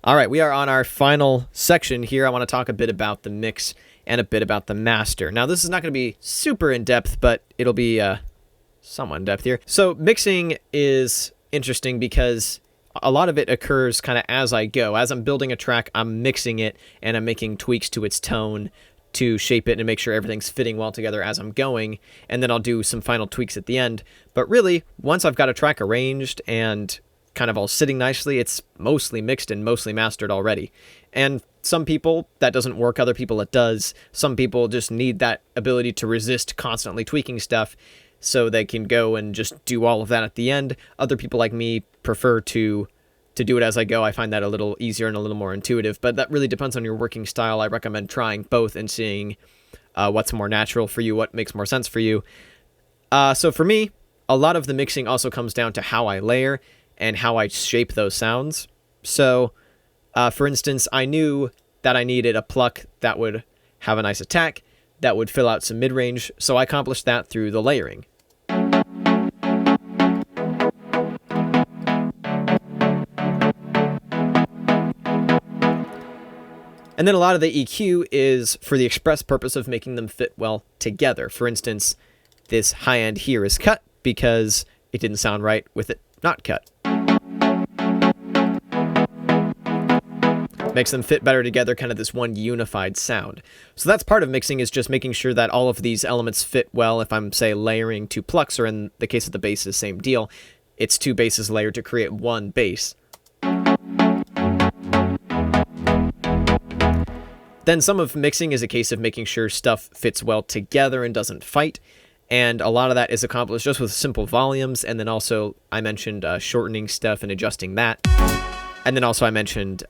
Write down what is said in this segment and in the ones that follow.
All right, we are on our final section here. I want to talk a bit about the mix and a bit about the master. Now, this is not going to be super in-depth, but it'll be somewhat in-depth here. So mixing is interesting because a lot of it occurs kind of as I go. As I'm building a track, I'm mixing it and I'm making tweaks to its tone to shape it and make sure everything's fitting well together as I'm going. And then I'll do some final tweaks at the end. But really, once I've got a track arranged and kind of all sitting nicely, it's mostly mixed and mostly mastered already. And some people, that doesn't work. Other people, it does. Some people just need that ability to resist constantly tweaking stuff so they can go and just do all of that at the end. Other people like me prefer to do it as I go. I find that a little easier and a little more intuitive, but that really depends on your working style. I recommend trying both and seeing what's more natural for you, what makes more sense for you. So for me, a lot of the mixing also comes down to how I layer and how I shape those sounds. So, for instance, I knew that I needed a pluck that would have a nice attack, that would fill out some mid-range, so I accomplished that through the layering. And then a lot of the EQ is for the express purpose of making them fit well together. For instance, this high end here is cut because it didn't sound right with it not cut. Makes them fit better together, kind of this one unified sound. So that's part of mixing, is just making sure that all of these elements fit well. If I'm, say, layering two plucks, or in the case of the basses, same deal. It's two basses layered to create one bass. Then some of mixing is a case of making sure stuff fits well together and doesn't fight. And a lot of that is accomplished just with simple volumes. And then also I mentioned shortening stuff and adjusting that. And then also I mentioned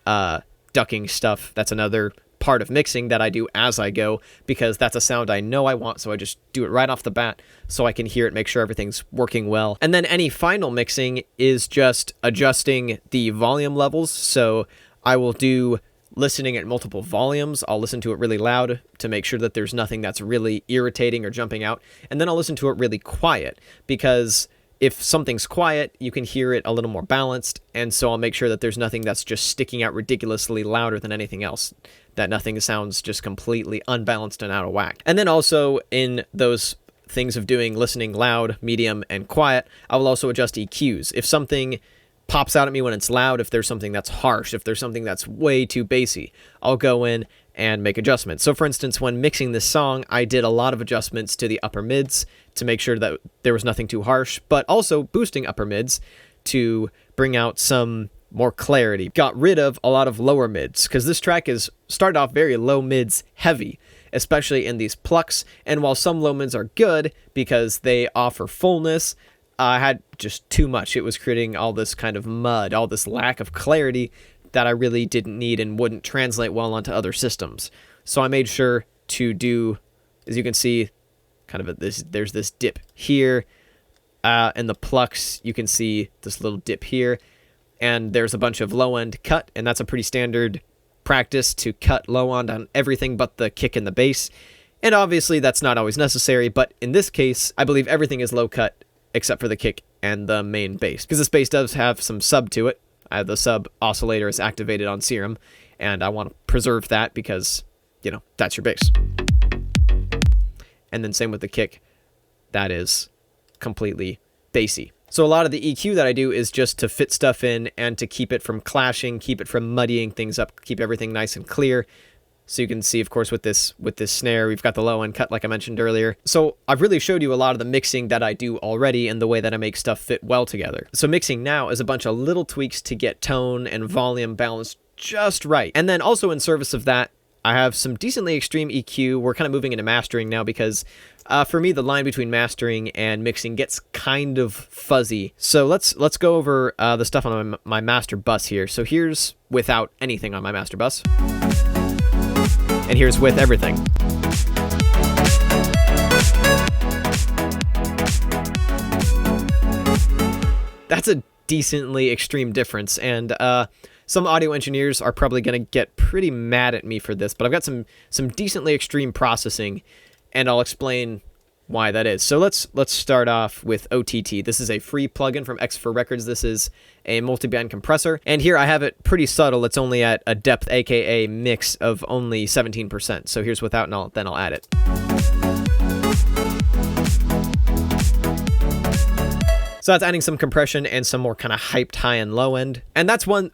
ducking stuff. That's another part of mixing that I do as I go, because that's a sound I know I want, so I just do it right off the bat so I can hear it, make sure everything's working well. And then any final mixing is just adjusting the volume levels. So I will do listening at multiple volumes. I'll listen to it really loud to make sure that there's nothing that's really irritating or jumping out. And then I'll listen to it really quiet, because if something's quiet, you can hear it a little more balanced. And so I'll make sure that there's nothing that's just sticking out ridiculously louder than anything else, that nothing sounds just completely unbalanced and out of whack. And then also in those things of doing listening loud, medium, and quiet, I will also adjust EQs. If something pops out at me when it's loud, if there's something that's harsh, if there's something that's way too bassy, I'll go in and make adjustments. So for instance, when mixing this song, I did a lot of adjustments to the upper mids to make sure that there was nothing too harsh, but also boosting upper mids to bring out some more clarity. Got rid of a lot of lower mids, because this track is started off very low mids heavy, especially in these plucks. And while some low mids are good because they offer fullness, I had just too much. It was creating all this kind of mud, all this lack of clarity that I really didn't need and wouldn't translate well onto other systems. So I made sure to do, as you can see, kind of there's this dip here, and the plucks, you can see this little dip here, and there's a bunch of low end cut, and that's a pretty standard practice to cut low end on everything but the kick and the bass. And obviously that's not always necessary, but in this case, I believe everything is low cut except for the kick and the main bass, because this bass does have some sub to it. The sub oscillator is activated on Serum, and I want to preserve that because, you know, that's your bass. And then same with the kick, that is completely bassy. So a lot of the EQ that I do is just to fit stuff in and to keep it from clashing, keep it from muddying things up, keep everything nice and clear. So you can see, of course, with this snare, we've got the low end cut like I mentioned earlier. So I've really showed you a lot of the mixing that I do already and the way that I make stuff fit well together. So mixing now is a bunch of little tweaks to get tone and volume balanced just right. And then also in service of that, I have some decently extreme EQ. We're kind of moving into mastering now because for me, the line between mastering and mixing gets kind of fuzzy. So let's go over the stuff on my master bus here. So here's without anything on my master bus. And here's with everything. That's a decently extreme difference, and some audio engineers are probably going to get pretty mad at me for this, but I've got some decently extreme processing, and I'll explain why that is. So let's start off with OTT. This is a free plugin from X4 Records. This is a multi-band compressor, and here I have it pretty subtle. It's only at a depth, aka mix, of only 17%. So here's without, and then I'll add it. So that's adding some compression and some more kind of hyped high and low end. And that's one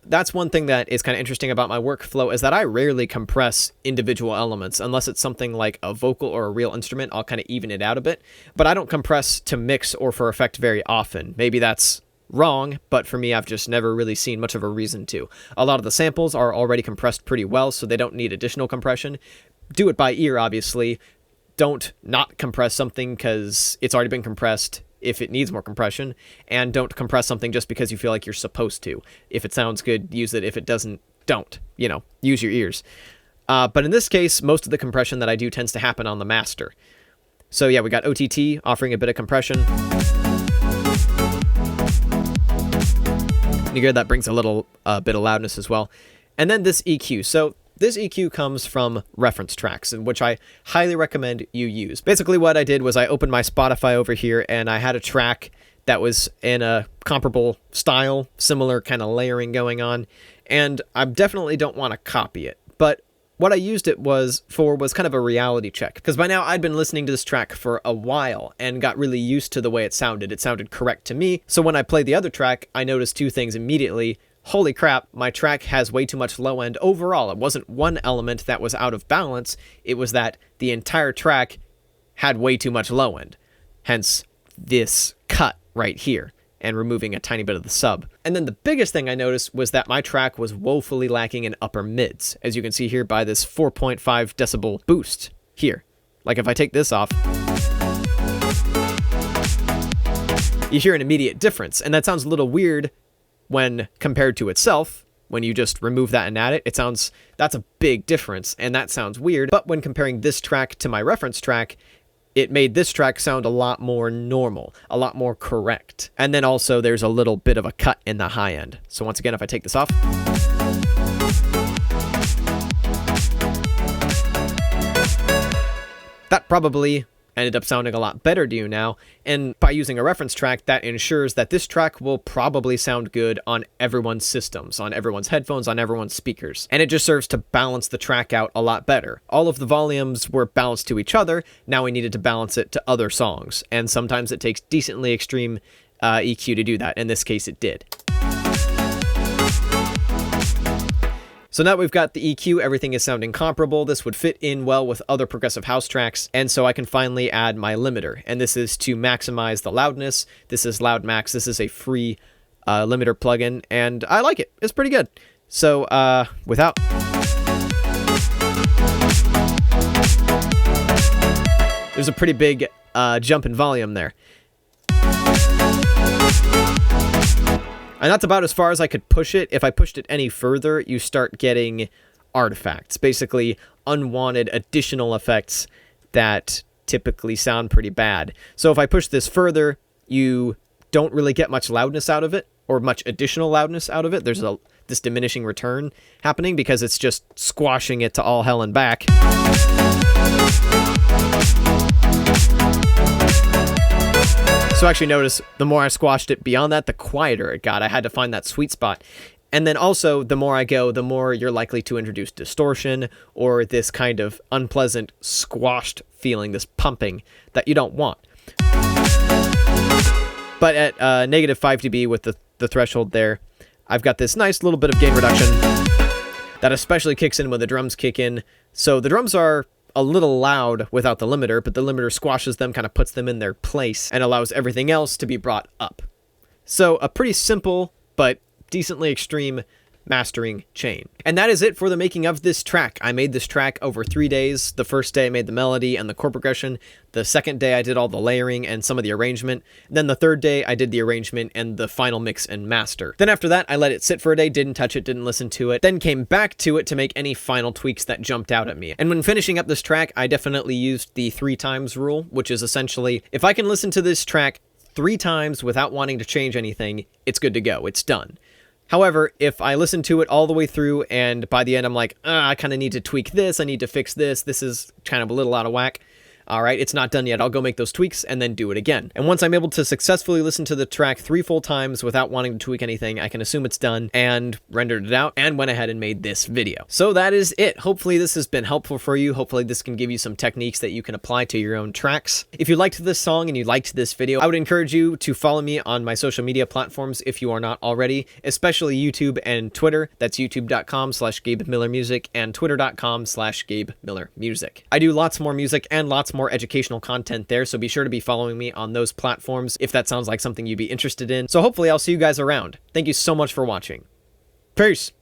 thing that is kind of interesting about my workflow, is that I rarely compress individual elements unless it's something like a vocal or a real instrument. I'll kind of even it out a bit, but I don't compress to mix or for effect very often. Maybe that's wrong, but for me, I've just never really seen much of a reason to. A lot of the samples are already compressed pretty well, so they don't need additional compression. Do it by ear, obviously. Don't not compress something because it's already been compressed if it needs more compression, and don't compress something just because you feel like you're supposed to. If it sounds good, use it. If it doesn't, don't. Use your ears. But in this case, most of the compression that I do tends to happen on the master. So yeah, we got OTT offering a bit of compression. You hear that brings a little bit of loudness as well. And then this EQ. So this EQ comes from reference tracks, which I highly recommend you use. Basically what I did was I opened my Spotify over here, and I had a track that was in a comparable style, similar kind of layering going on, and I definitely don't want to copy it. But what I used it was kind of a reality check, because by now I'd been listening to this track for a while and got really used to the way it sounded. It sounded correct to me, so when I played the other track, I noticed two things immediately. Holy crap, my track has way too much low end overall. It wasn't one element that was out of balance, it was that the entire track had way too much low end. Hence, this cut right here, and removing a tiny bit of the sub. And then the biggest thing I noticed was that my track was woefully lacking in upper mids, as you can see here by this 4.5 decibel boost here. Like if I take this off, you hear an immediate difference, and that sounds a little weird when compared to itself. When you just remove that and add it, that's a big difference, and that sounds weird. But when comparing this track to my reference track, it made this track sound a lot more normal, a lot more correct. And then also there's a little bit of a cut in the high end. So once again, if I take this off, that probably ended up sounding a lot better to you now, and by using a reference track, that ensures that this track will probably sound good on everyone's systems, on everyone's headphones, on everyone's speakers, and it just serves to balance the track out a lot better. All of the volumes were balanced to each other, now we needed to balance it to other songs, and sometimes it takes decently extreme EQ to do that. In this case, it did. So now we've got the EQ, everything is sounding comparable. This would fit in well with other progressive house tracks, and so I can finally add my limiter, and this is to maximize the loudness. This is Loud Max. This is a free limiter plugin, and I like it. It's pretty good. So without... There's a pretty big jump in volume there. And that's about as far as I could push it. If I pushed it any further, you start getting artifacts, basically unwanted additional effects that typically sound pretty bad. So if I push this further, you don't really get much loudness out of it, or much additional loudness out of it. There's this diminishing return happening because it's just squashing it to all hell and back. So actually notice, the more I squashed it beyond that, the quieter it got. I had to find that sweet spot. And then also, the more I go, the more you're likely to introduce distortion or this kind of unpleasant squashed feeling, this pumping that you don't want. But at negative 5 dB with the threshold there, I've got this nice little bit of gain reduction that especially kicks in when the drums kick in. So the drums are a little loud without the limiter, but the limiter squashes them, kind of puts them in their place, and allows everything else to be brought up. So a pretty simple, but decently extreme mastering chain. And that is it for the making of this track. I made this track over 3 days. The first day I made the melody and the chord progression. The second day I did all the layering and some of the arrangement. Then the third day I did the arrangement and the final mix and master. Then after that I let it sit for a day, didn't touch it, didn't listen to it, then came back to it to make any final tweaks that jumped out at me. And when finishing up this track, I definitely used the 3 times rule, which is essentially, if I can listen to this track 3 times without wanting to change anything, it's good to go, it's done. However, if I listen to it all the way through and by the end I'm like, I kind of need to tweak this, I need to fix this, this is kind of a little out of whack, All right, it's not done yet. I'll go make those tweaks and then do it again. And once I'm able to successfully listen to the track 3 full times without wanting to tweak anything, I can assume it's done and rendered it out and went ahead and made this video. So that is it. Hopefully this has been helpful for you. Hopefully this can give you some techniques that you can apply to your own tracks. If you liked this song and you liked this video, I would encourage you to follow me on my social media platforms if you are not already, especially YouTube and Twitter. That's youtube.com/Gabe Miller Music and twitter.com/Gabe Miller Music. I do lots more music and lots more educational content there, so be sure to be following me on those platforms if that sounds like something you'd be interested in. So hopefully I'll see you guys around. Thank you so much for watching. Peace!